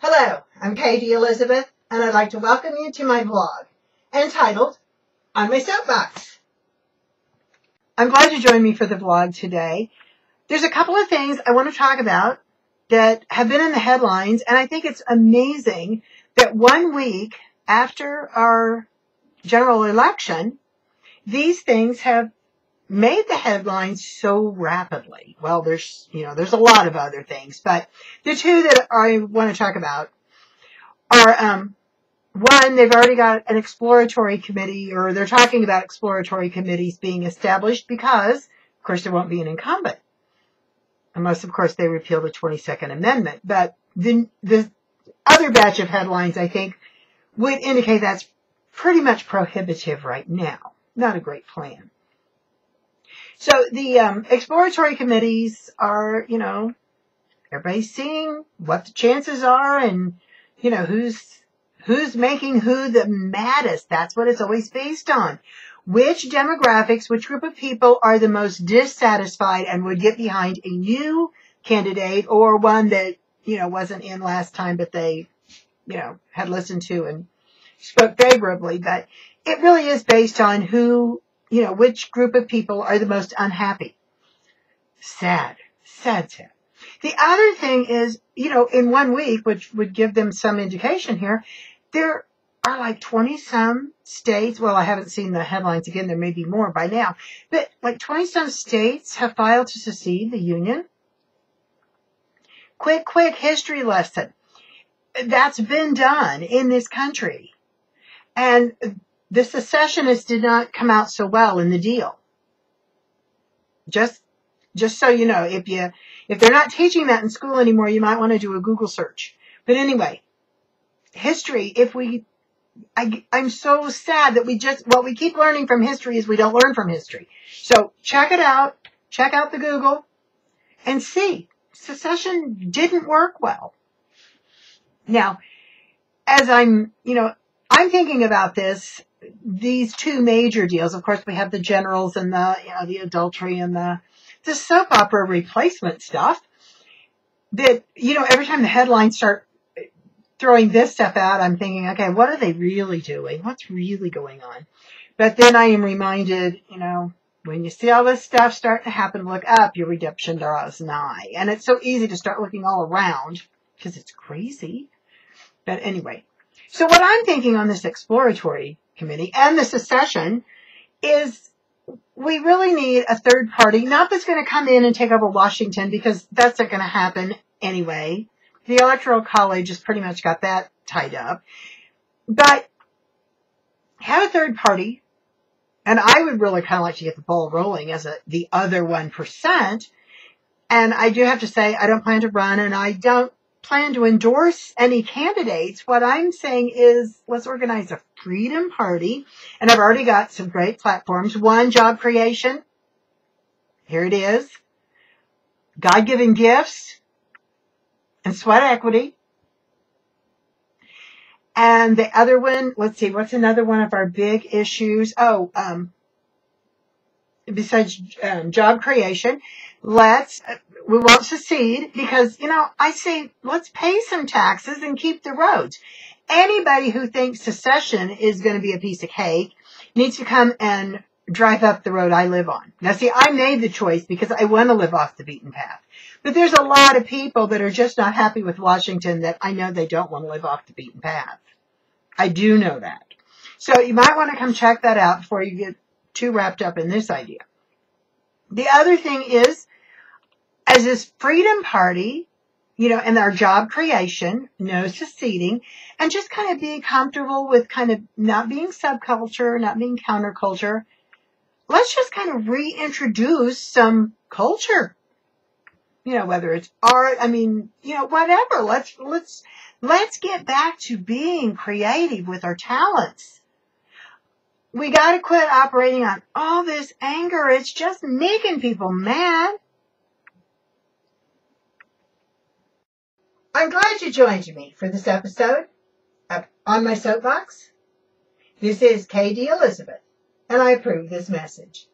Hello, I'm Katie Elizabeth, and I'd like to welcome you to my blog, entitled On My Soapbox. I'm glad you joined me for the vlog today. There's a couple of things I want to talk about that have been in the headlines, and I think it's amazing that 1 week after our general election, these things have made the headlines so rapidly. Well, there's a lot of other things, but the two that I want to talk about are, one, they've already got an exploratory committee, or they're talking about exploratory committees being established because, of course, there won't be an incumbent. Unless, of course, they repeal the 22nd Amendment. But the other batch of headlines, I think, would indicate that's pretty much prohibitive right now. Not a great plan. So the exploratory committees are, everybody's seeing what the chances are and, who's making who the maddest. That's what it's always based on. Which demographics, which group of people are the most dissatisfied and would get behind a new candidate or one that, wasn't in last time, but they, had listened to and spoke favorably. But it really is based on who, which group of people are the most unhappy. Sad. The other thing is, in 1 week, which would give them some indication here, there are like 20-some states. Well, I haven't seen the headlines again. There may be more by now. But like 20-some states have filed to secede the Union. Quick history lesson. That's been done in this country. And the secessionists did not come out so well in the deal. Just so you know, if they're not teaching that in school anymore, you might want to do a Google search. But anyway, history, I'm so sad that we keep learning from history is we don't learn from history. So check it out. Check out the Google and see. Secession didn't work well. Now, as I'm thinking about these two major deals. Of course, we have the generals and the adultery and the soap opera replacement stuff that, every time the headlines start throwing this stuff out, I'm thinking, okay, what are they really doing? What's really going on? But then I am reminded, when you see all this stuff starting to happen, look up, your redemption draws nigh. And it's so easy to start looking all around because it's crazy. But anyway, so what I'm thinking on this exploratory committee and the secession is we really need a third party, not that's going to come in and take over Washington, because that's not going to happen anyway. The Electoral College has pretty much got that tied up. But have a third party, and I would really kind of like to get the ball rolling as the other 1%. And I do have to say, I don't plan to run, and I don't plan to endorse any candidates. What I'm saying is, let's organize a freedom party. And I've already got some great platforms. One, job creation. Here it is. God-given gifts and sweat equity. And the other one, let's see, what's another one of our big issues? Besides job creation, we won't secede because, I say let's pay some taxes and keep the roads. Anybody who thinks secession is going to be a piece of cake needs to come and drive up the road I live on. Now, see, I made the choice because I want to live off the beaten path. But there's a lot of people that are just not happy with Washington that I know they don't want to live off the beaten path. I do know that. So you might want to come check that out before you get too wrapped up in this idea. The other thing is, as this freedom party, and our job creation, no seceding, and just kind of being comfortable with kind of not being subculture, not being counterculture, let's just kind of reintroduce some culture. Whether it's art, whatever. Let's get back to being creative with our talents. We got to quit operating on all this anger. It's just making people mad. I'm glad you joined me for this episode of On My Soapbox. This is Katie Elizabeth, and I approve this message.